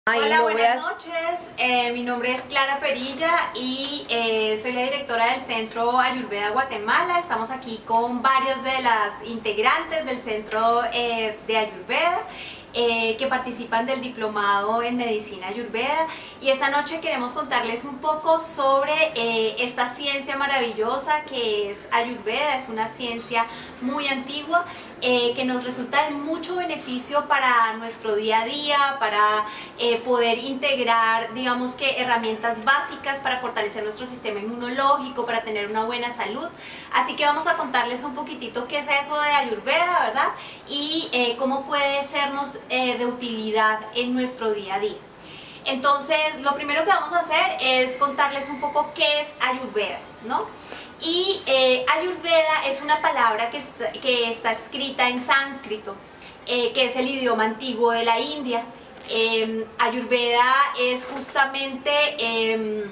Hola, buenas noches. Mi nombre es Clara Perilla y soy la directora del Centro Ayurveda Guatemala. Estamos aquí con varias de las integrantes del Centro de Ayurveda que participan del Diplomado en Medicina Ayurveda, y esta noche queremos contarles un poco sobre esta ciencia maravillosa que es Ayurveda. Es una ciencia muy antigua que nos resulta de mucho beneficio para nuestro día a día, para poder integrar, digamos que herramientas básicas para fortalecer nuestro sistema inmunológico, para tener una buena salud. Así que vamos a contarles un poquitito qué es eso de Ayurveda, ¿verdad? Y cómo puede sernos de utilidad en nuestro día a día. Entonces, lo primero que vamos a hacer es contarles un poco qué es Ayurveda, ¿no? Y Ayurveda es una palabra que está escrita en sánscrito, que es el idioma antiguo de la India. Ayurveda es justamente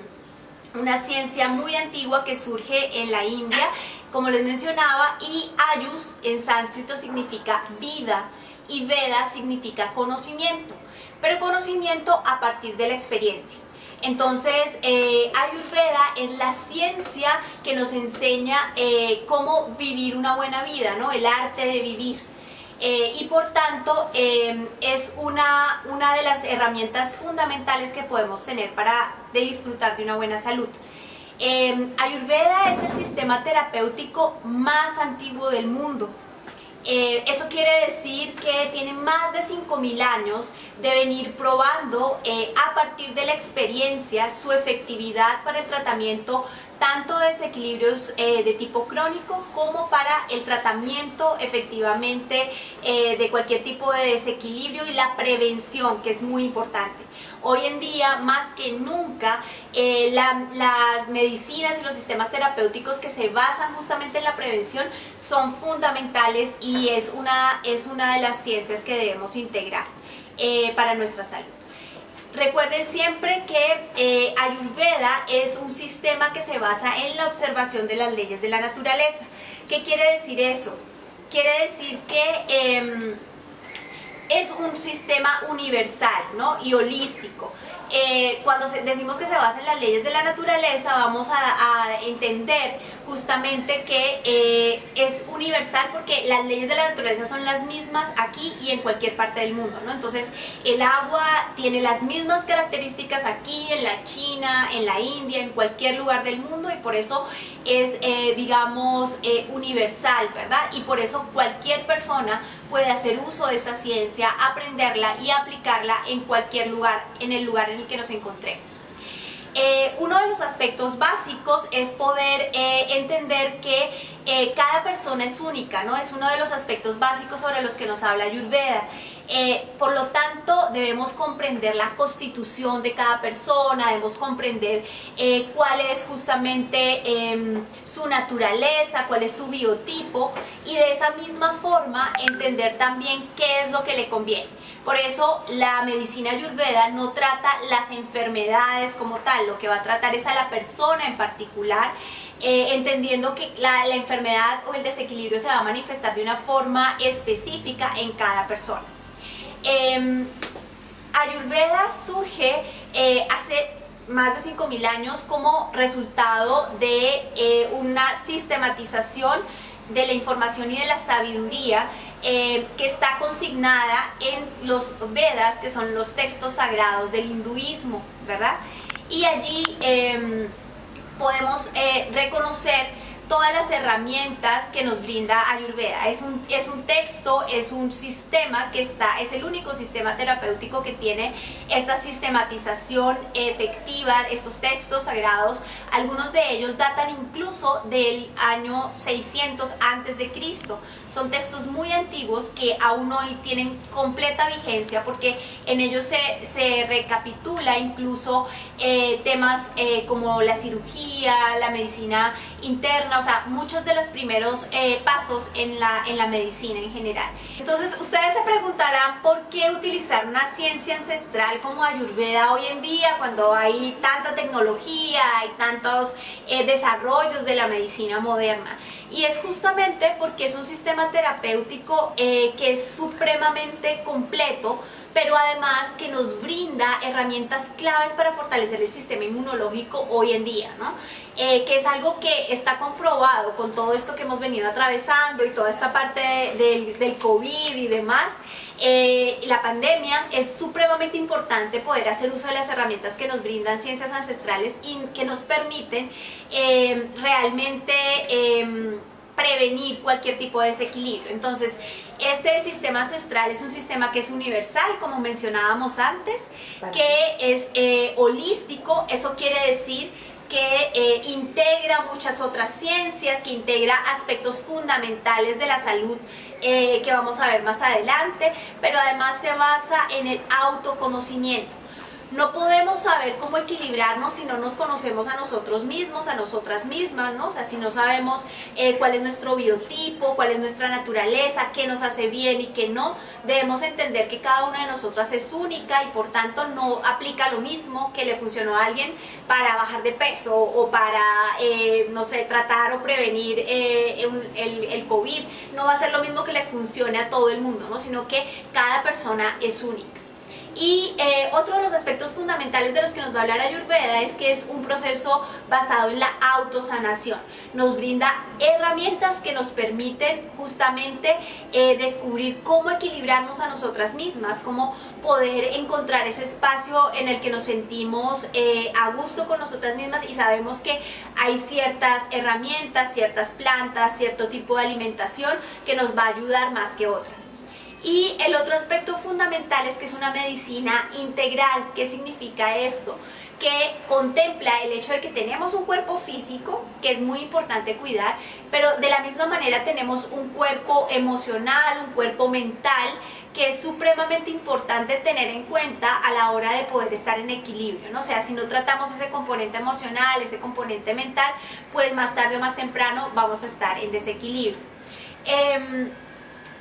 una ciencia muy antigua que surge en la India, como les mencionaba, y Ayus en sánscrito significa vida y Veda significa conocimiento, pero conocimiento a partir de la experiencia. Entonces, Ayurveda es la ciencia que nos enseña cómo vivir una buena vida, ¿no? El arte de vivir. Y por tanto es una de las herramientas fundamentales que podemos tener para disfrutar de una buena salud. Ayurveda es el sistema terapéutico más antiguo del mundo. Eso quiere decir que tiene más de 5.000 años de venir probando a partir de la experiencia su efectividad para el tratamiento tanto de desequilibrios de tipo crónico como para el tratamiento efectivamente de cualquier tipo de desequilibrio y la prevención, que es muy importante. Hoy en día, más que nunca, las medicinas y los sistemas terapéuticos que se basan justamente en la prevención son fundamentales, y es una de las ciencias que debemos integrar para nuestra salud. Recuerden siempre que Ayurveda es un sistema que se basa en la observación de las leyes de la naturaleza. ¿Qué quiere decir eso? Quiere decir que es un sistema universal, ¿no? Y holístico. Cuando decimos que se basa en las leyes de la naturaleza, vamos a entender justamente que es universal, porque las leyes de la naturaleza son las mismas aquí y en cualquier parte del mundo, ¿no? Entonces, el agua tiene las mismas características aquí, en la China, en la India, en cualquier lugar del mundo, y por eso es, digamos, universal, ¿verdad? Y por eso cualquier persona puede hacer uso de esta ciencia, aprenderla y aplicarla en cualquier lugar, en el lugar en el que nos encontremos. Uno de los aspectos básicos es poder entender que cada persona es única, ¿no? Es uno de los aspectos básicos sobre los que nos habla Ayurveda. Por lo tanto, debemos comprender la constitución de cada persona, debemos comprender cuál es justamente su naturaleza, cuál es su biotipo, y de esa misma forma entender también qué es lo que le conviene. Por eso la medicina Ayurveda no trata las enfermedades como tal, lo que va a tratar es a la persona en particular, entendiendo que la enfermedad o el desequilibrio se va a manifestar de una forma específica en cada persona. Ayurveda surge hace más de 5.000 años como resultado de una sistematización de la información y de la sabiduría que está consignada en los Vedas, que son los textos sagrados del hinduismo, ¿verdad? Y allí podemos reconocer todas las herramientas que nos brinda Ayurveda. Es un texto, es un sistema que es el único sistema terapéutico que tiene esta sistematización efectiva, estos textos sagrados. Algunos de ellos datan incluso del año 600 antes de Cristo. Son textos muy antiguos que aún hoy tienen completa vigencia, porque en ellos se recapitula incluso temas como la cirugía, la medicina interna, o sea, muchos de los primeros pasos en la medicina en general. Entonces, ustedes se preguntarán por qué utilizar una ciencia ancestral como Ayurveda hoy en día, cuando hay tanta tecnología, hay tantos desarrollos de la medicina moderna. y es justamente porque es un sistema terapéutico que es supremamente completo, pero además que nos brinda herramientas claves para fortalecer el sistema inmunológico hoy en día, ¿no? Que es algo que está comprobado con todo esto que hemos venido atravesando y toda esta parte del COVID y demás. La pandemia, es supremamente importante poder hacer uso de las herramientas que nos brindan ciencias ancestrales y que nos permiten realmente prevenir cualquier tipo de desequilibrio. Entonces, este sistema ancestral es un sistema que es universal, como mencionábamos antes, que es holístico. Eso quiere decir que integra muchas otras ciencias, que integra aspectos fundamentales de la salud que vamos a ver más adelante, pero además se basa en el autoconocimiento. No podemos saber cómo equilibrarnos si no nos conocemos a nosotros mismos, a nosotras mismas, ¿no? O sea, si no sabemos cuál es nuestro biotipo, cuál es nuestra naturaleza, qué nos hace bien y qué no, debemos entender que cada una de nosotras es única y por tanto no aplica lo mismo que le funcionó a alguien para bajar de peso o para, no sé, tratar o prevenir el COVID. No va a ser lo mismo que le funcione a todo el mundo, ¿no? Sino que cada persona es única. Y otro de los aspectos fundamentales de los que nos va a hablar Ayurveda es que es un proceso basado en la autosanación. Nos brinda herramientas que nos permiten justamente descubrir cómo equilibrarnos a nosotras mismas, cómo poder encontrar ese espacio en el que nos sentimos a gusto con nosotras mismas y sabemos que hay ciertas herramientas, ciertas plantas, cierto tipo de alimentación que nos va a ayudar más que otras. Y el otro aspecto fundamental es que es una medicina integral. ¿Qué significa esto? Que contempla el hecho de que tenemos un cuerpo físico, que es muy importante cuidar, pero de la misma manera tenemos un cuerpo emocional, un cuerpo mental, que es supremamente importante tener en cuenta a la hora de poder estar en equilibrio, ¿no? O sea, si no tratamos ese componente emocional, ese componente mental, pues más tarde o más temprano vamos a estar en desequilibrio.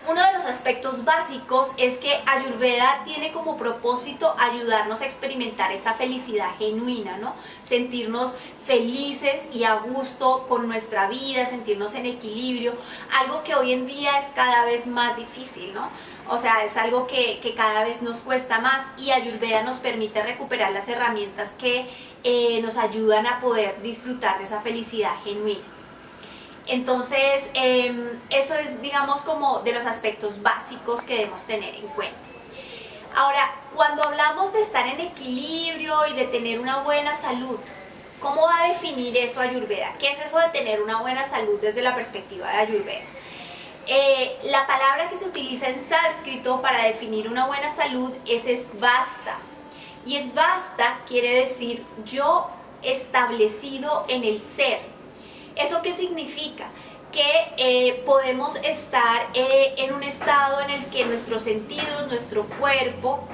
Uno de los aspectos básicos es que Ayurveda tiene como propósito ayudarnos a experimentar esta felicidad genuina, ¿no? Sentirnos felices y a gusto con nuestra vida, sentirnos en equilibrio, algo que hoy en día es cada vez más difícil, ¿no? O sea, es algo que cada vez nos cuesta más y Ayurveda nos permite recuperar las herramientas que nos ayudan a poder disfrutar de esa felicidad genuina. Entonces, eso es, digamos, como de los aspectos básicos que debemos tener en cuenta. Ahora, cuando hablamos de estar en equilibrio y de tener una buena salud, ¿cómo va a definir eso Ayurveda? ¿Qué es eso de tener una buena salud desde la perspectiva de Ayurveda? La palabra que se utiliza en sánscrito para definir una buena salud es svasta. Y svasta quiere decir yo establecido en el ser. ¿Eso qué significa? Que podemos estar en un estado en el que nuestros sentidos, nuestro cuerpo,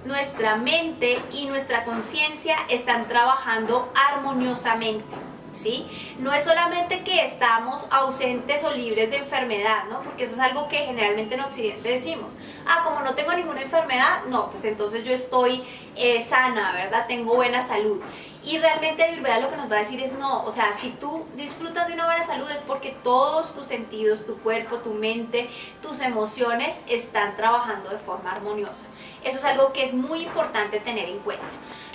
nuestra mente y nuestra conciencia están trabajando armoniosamente, ¿sí? No es solamente que estamos ausentes o libres de enfermedad, ¿no? Porque eso es algo que generalmente en Occidente decimos. Ah, como no tengo ninguna enfermedad, no, pues entonces yo estoy sana, ¿verdad? Tengo buena salud. Y realmente Ayurveda lo que nos va a decir es no, o sea, si tú disfrutas de una buena salud es porque todos tus sentidos, tu cuerpo, tu mente, tus emociones están trabajando de forma armoniosa. Eso es algo que es muy importante tener en cuenta.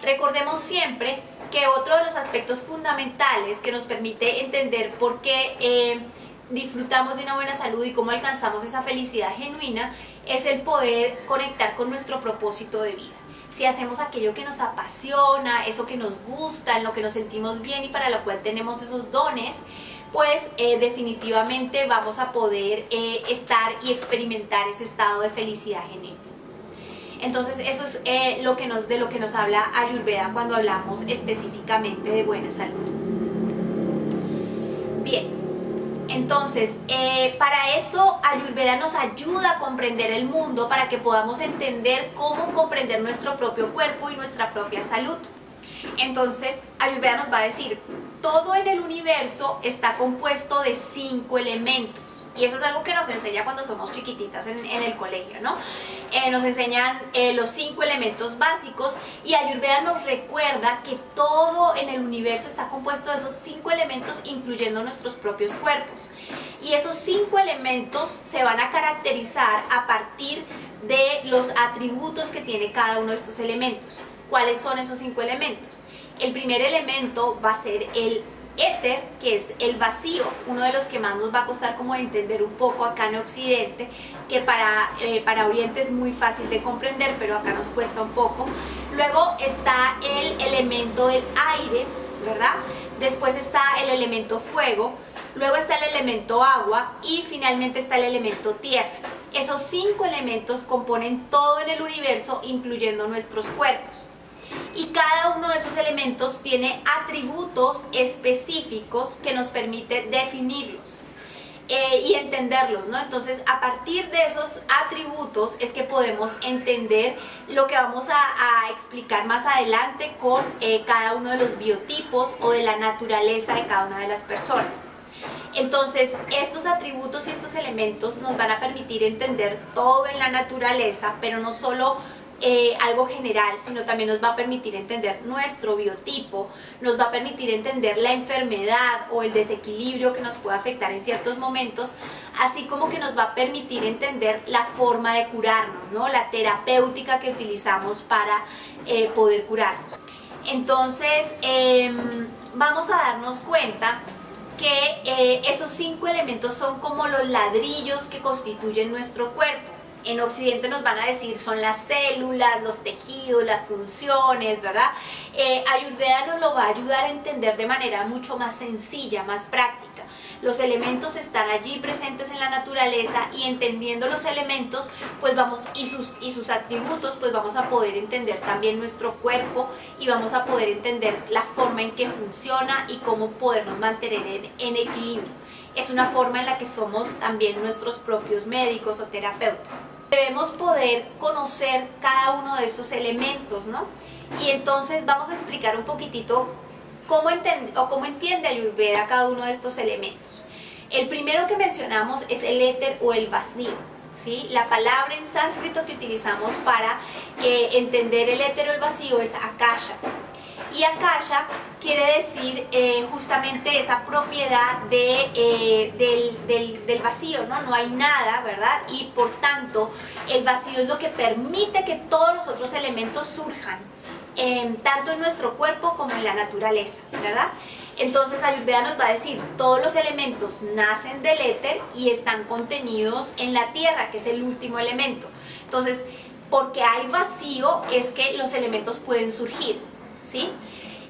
Recordemos siempre que otro de los aspectos fundamentales que nos permite entender por qué disfrutamos de una buena salud y cómo alcanzamos esa felicidad genuina es el poder conectar con nuestro propósito de vida. Si hacemos aquello que nos apasiona, eso que nos gusta, en lo que nos sentimos bien y para lo cual tenemos esos dones, pues definitivamente vamos a poder estar y experimentar ese estado de felicidad genuina. Entonces eso es de lo que nos habla Ayurveda cuando hablamos específicamente de buena salud. Bien. Entonces, para eso Ayurveda nos ayuda a comprender el mundo para que podamos entender cómo comprender nuestro propio cuerpo y nuestra propia salud. Entonces, Ayurveda nos va a decir, todo en el universo está compuesto de 5 elementos. Y eso es algo que nos enseña cuando somos chiquititas en el colegio, ¿no? Nos enseñan los 5 elementos básicos, y Ayurveda nos recuerda que todo en el universo está compuesto de esos 5 elementos, incluyendo nuestros propios cuerpos. Y esos 5 elementos se van a caracterizar a partir de los atributos que tiene cada uno de estos elementos. ¿Cuáles son esos 5 elementos? El primer elemento va a ser el éter, que es el vacío, uno de los que más nos va a costar como entender un poco acá en Occidente, que para Oriente es muy fácil de comprender, pero acá nos cuesta un poco. Luego está el elemento del aire, ¿verdad? Después está el elemento fuego, luego está el elemento agua y finalmente está el elemento tierra. Esos 5 elementos componen todo en el universo, incluyendo nuestros cuerpos. Y cada uno de esos elementos tiene atributos específicos que nos permite definirlos y entenderlos, ¿no? Entonces, a partir de esos atributos es que podemos entender lo que vamos a explicar más adelante con cada uno de los biotipos o de la naturaleza de cada una de las personas. Entonces, estos atributos y estos elementos nos van a permitir entender todo en la naturaleza, pero no solo algo general, sino también nos va a permitir entender nuestro biotipo, nos va a permitir entender la enfermedad o el desequilibrio que nos puede afectar en ciertos momentos, así como que nos va a permitir entender la forma de curarnos, ¿no? La terapéutica que utilizamos para poder curarnos. Entonces, vamos a darnos cuenta que esos 5 elementos son como los ladrillos que constituyen nuestro cuerpo. En Occidente nos van a decir son las células, los tejidos, las funciones, ¿verdad? Ayurveda nos lo va a ayudar a entender de manera mucho más sencilla, más práctica. Los elementos están allí presentes en la naturaleza, y entendiendo los elementos pues y sus atributos, pues vamos a poder entender también nuestro cuerpo, y vamos a poder entender la forma en que funciona y cómo podernos mantener en equilibrio. Es una forma en la que somos también nuestros propios médicos o terapeutas. Debemos poder conocer cada uno de esos elementos, ¿no? Y entonces vamos a explicar un poquitito cómo entiende Ayurveda cada uno de estos elementos. El primero que mencionamos es el éter o el vacío, ¿sí? La palabra en sánscrito que utilizamos para entender el éter o el vacío es akasha. Y akasha quiere decir justamente esa propiedad del vacío, ¿no? No hay nada, ¿verdad? Y por tanto, el vacío es lo que permite que todos los otros elementos surjan, tanto en nuestro cuerpo como en la naturaleza, ¿verdad? Entonces Ayurveda nos va a decir, todos los elementos nacen del éter y están contenidos en la tierra, que es el último elemento. Entonces, porque hay vacío es que los elementos pueden surgir, ¿sí?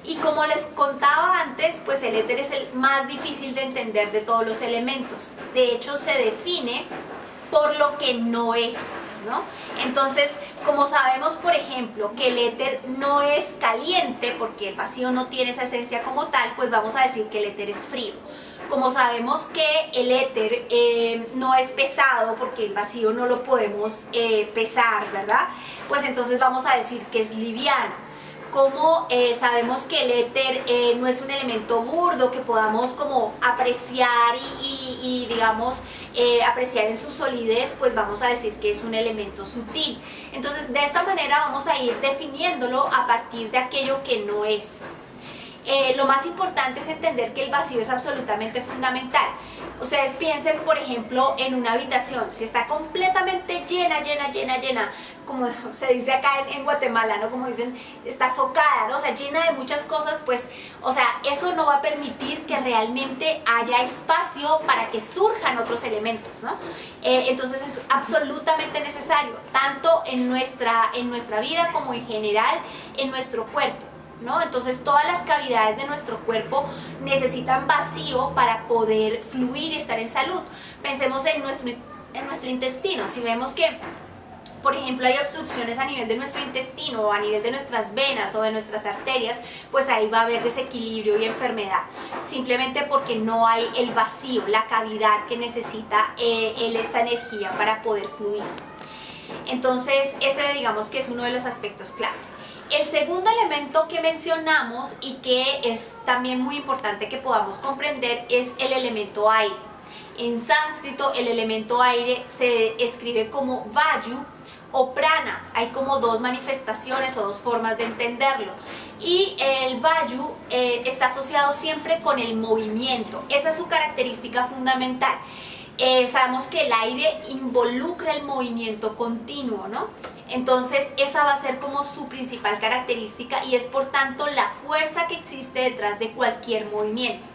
Y como les contaba antes, pues el éter es el más difícil de entender de todos los elementos. De hecho, se define por lo que no es, ¿no? Entonces, como sabemos, por ejemplo, que el éter no es caliente, porque el vacío no tiene esa esencia como tal, pues vamos a decir que el éter es frío. Como sabemos que el éter no es pesado, porque el vacío no lo podemos pesar, ¿verdad? Pues entonces vamos a decir que es liviano. Como sabemos que el éter no es un elemento burdo que podamos como apreciar y digamos apreciar en su solidez, pues vamos a decir que es un elemento sutil. Entonces, de esta manera vamos a ir definiéndolo a partir de aquello que no es. Lo más importante es entender que el vacío es absolutamente fundamental. Ustedes piensen, por ejemplo, en una habitación, si está completamente llena, como se dice acá en Guatemala, ¿no? Como dicen, está socada, ¿no? O sea, llena de muchas cosas, pues, o sea, eso no va a permitir que realmente haya espacio para que surjan otros elementos, ¿no? Entonces es absolutamente necesario, tanto en nuestra vida como en general en nuestro cuerpo, ¿no? Entonces todas las cavidades de nuestro cuerpo necesitan vacío para poder fluir y estar en salud. Pensemos en nuestro intestino. Si vemos que, por ejemplo, hay obstrucciones a nivel de nuestro intestino o a nivel de nuestras venas o de nuestras arterias, pues ahí va a haber desequilibrio y enfermedad, simplemente porque no hay el vacío, la cavidad que necesita esta energía para poder fluir. Entonces, ese digamos que es uno de los aspectos claves. El segundo elemento que mencionamos y que es también muy importante que podamos comprender es el elemento aire. En sánscrito el elemento aire se escribe como vayu o prana. Hay como dos manifestaciones o dos formas de entenderlo. Y el vayu está asociado siempre con el movimiento. Esa es su característica fundamental. Sabemos que el aire involucra el movimiento continuo, ¿no? Entonces esa va a ser como su principal característica y es por tanto la fuerza que existe detrás de cualquier movimiento.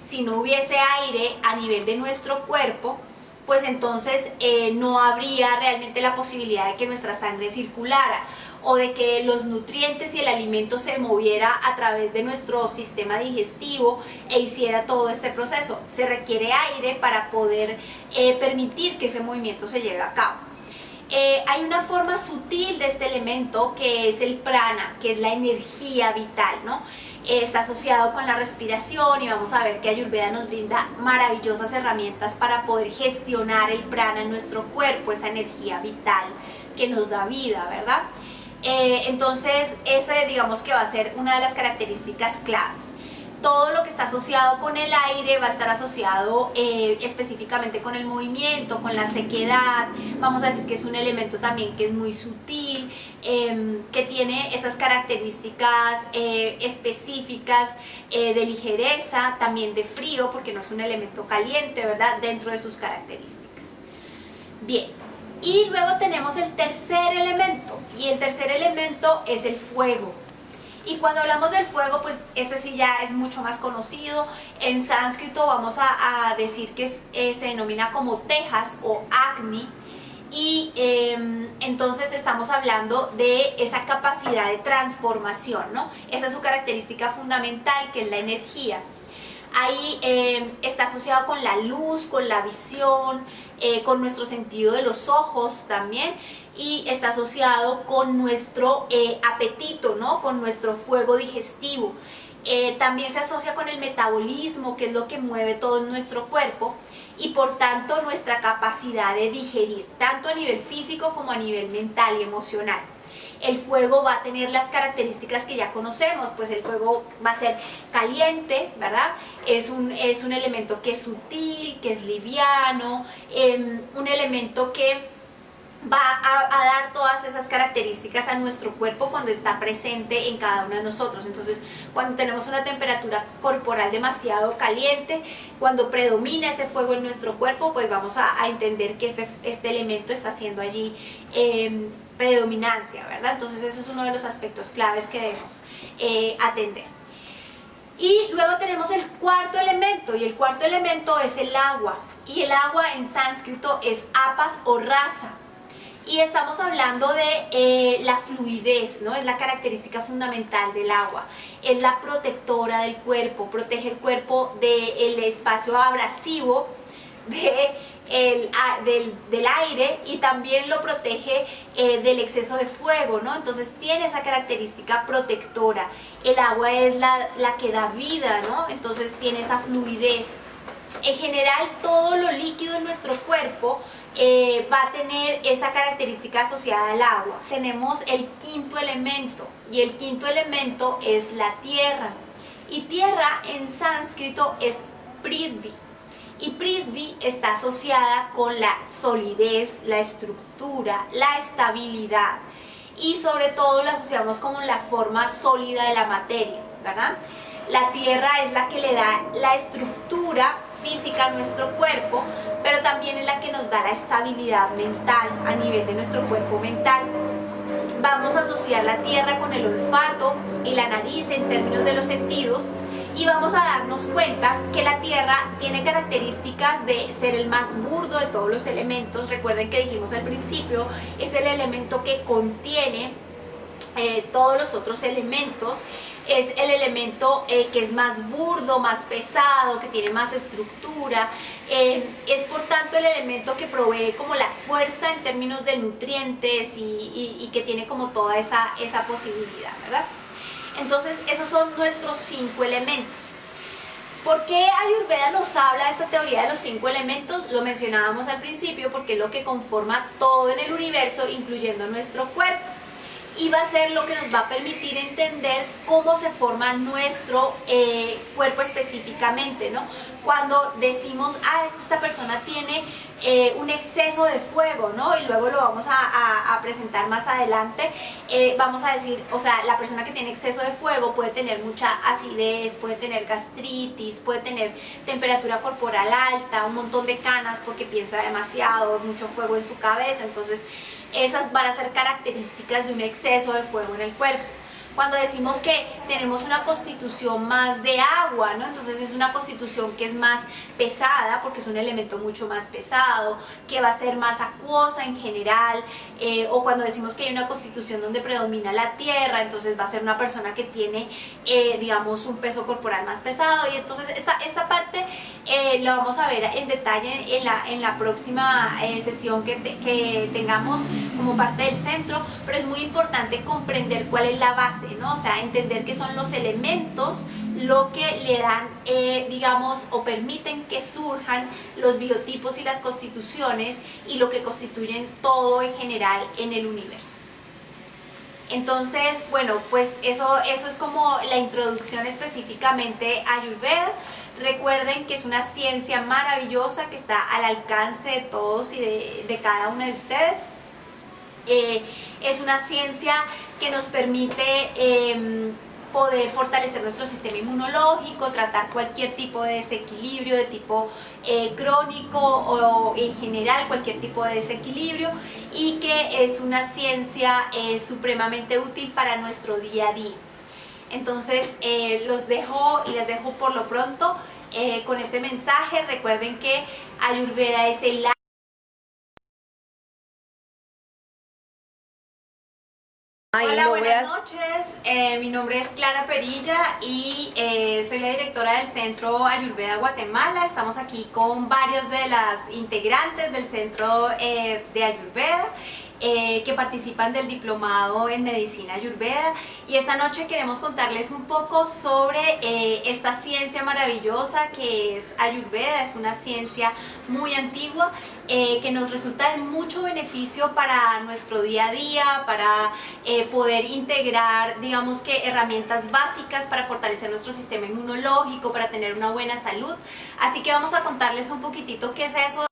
Si no hubiese aire a nivel de nuestro cuerpo, pues entonces no habría realmente la posibilidad de que nuestra sangre circulara o de que los nutrientes y el alimento se moviera a través de nuestro sistema digestivo e hiciera todo este proceso. Se requiere aire para poder permitir que ese movimiento se lleve a cabo. Hay una forma sutil de este elemento que es el prana, que es la energía vital, ¿no? Está asociado con la respiración y vamos a ver que Ayurveda nos brinda maravillosas herramientas para poder gestionar el prana en nuestro cuerpo, esa energía vital que nos da vida, ¿verdad? Entonces, esa digamos que va a ser una de las características claves. Todo lo que está asociado con el aire va a estar asociado específicamente con el movimiento, con la sequedad. Vamos a decir que es un elemento también que es muy sutil, que tiene esas características específicas de ligereza, también de frío, porque no es un elemento caliente, ¿verdad? Dentro de sus características. Bien, y luego tenemos el tercer elemento, y el tercer elemento es el fuego. Y cuando hablamos del fuego, pues este sí ya es mucho más conocido. En sánscrito vamos a decir que se denomina como tejas o agni. Y entonces estamos hablando de esa capacidad de transformación, ¿no? Esa es su característica fundamental, que es la energía. Ahí está asociado con la luz, con la visión, con nuestro sentido de los ojos también, y está asociado con nuestro apetito, ¿no? Con nuestro fuego digestivo. También se asocia con el metabolismo, que es lo que mueve todo en nuestro cuerpo, y por tanto nuestra capacidad de digerir, tanto a nivel físico como a nivel mental y emocional. El fuego va a tener las características que ya conocemos, pues el fuego va a ser caliente, ¿verdad? Es un elemento que es sutil, que es liviano, un elemento que va a dar todas esas características a nuestro cuerpo cuando está presente en cada uno de nosotros. Entonces, cuando tenemos una temperatura corporal demasiado caliente, cuando predomina ese fuego en nuestro cuerpo, pues vamos a entender que este elemento está haciendo allí predominancia, ¿verdad? Entonces, eso es uno de los aspectos claves que debemos atender. Y luego tenemos el cuarto elemento, y el cuarto elemento es el agua. Y el agua en sánscrito es apas o rasa. Y estamos hablando de la fluidez, ¿no? Es la característica fundamental del agua. Es la protectora del cuerpo, protege el cuerpo del espacio abrasivo del aire, y también lo protege del exceso de fuego, ¿no? Entonces tiene esa característica protectora. El agua es la que da vida, ¿no? Entonces tiene esa fluidez. En general, todo lo líquido en nuestro cuerpo va a tener esa característica asociada al agua. Tenemos el quinto elemento, y el quinto elemento es la tierra. Y tierra en sánscrito es prithvi. Y prithvi está asociada con la solidez, la estructura, la estabilidad. Y sobre todo la asociamos con la forma sólida de la materia, ¿verdad? La tierra es la que le da la estructura física a nuestro cuerpo, pero también es la que nos da la estabilidad mental a nivel de nuestro cuerpo mental. Vamos a asociar la tierra con el olfato y la nariz en términos de los sentidos, y vamos a darnos cuenta que la tierra tiene características de ser el más burdo de todos los elementos. Recuerden que dijimos al principio, es el elemento que contiene todos los otros elementos. Es el elemento que es más burdo, más pesado, que tiene más estructura. Es por tanto el elemento que provee como la fuerza en términos de nutrientes y que tiene como toda esa posibilidad, ¿verdad? Entonces esos son nuestros 5 elementos. ¿Por qué Ayurveda nos habla de esta teoría de los 5 elementos? Lo mencionábamos al principio, porque es lo que conforma todo en el universo, incluyendo nuestro cuerpo. y va a ser lo que nos va a permitir entender cómo se forma nuestro cuerpo específicamente, ¿no? Cuando decimos, es que esta persona tiene un exceso de fuego, ¿no? Y luego lo vamos a presentar más adelante, vamos a decir, o sea, la persona que tiene exceso de fuego puede tener mucha acidez, puede tener gastritis, puede tener temperatura corporal alta, un montón de canas porque piensa demasiado, mucho fuego en su cabeza. Entonces esas van a ser características de un exceso de fuego en el cuerpo. Cuando decimos que tenemos una constitución más de agua, ¿no? Entonces es una constitución que es más pesada porque es un elemento mucho más pesado, que va a ser más acuosa en general, o cuando decimos que hay una constitución donde predomina la tierra, entonces va a ser una persona que tiene, digamos, un peso corporal más pesado. Y entonces esta parte la vamos a ver en detalle en la próxima sesión que tengamos como parte del centro, pero es muy importante comprender cuál es la base, ¿no? O sea, entender qué son los elementos, lo que le dan, digamos, o permiten que surjan los biotipos y las constituciones y lo que constituyen todo en general en el universo. Entonces, bueno, pues eso es como la introducción específicamente a Ayurveda. Recuerden que es una ciencia maravillosa que está al alcance de todos y de cada uno de ustedes. Es una ciencia que nos permite poder fortalecer nuestro sistema inmunológico, tratar cualquier tipo de desequilibrio de tipo crónico o en general cualquier tipo de desequilibrio, y que es una ciencia supremamente útil para nuestro día a día. Entonces los dejo y les dejo por lo pronto con este mensaje. Recuerden que Ayurveda es el Hola, buenas noches. Mi nombre es Clara Perilla y soy la directora del Centro Ayurveda Guatemala. Estamos aquí con varios de las integrantes del Centro de Ayurveda que participan del diplomado en Medicina Ayurveda, y esta noche queremos contarles un poco sobre esta ciencia maravillosa que es Ayurveda. Es una ciencia muy antigua que nos resulta de mucho beneficio para nuestro día a día, para poder integrar, digamos que herramientas básicas para fortalecer nuestro sistema inmunológico, para tener una buena salud. Así que vamos a contarles un poquitito qué es eso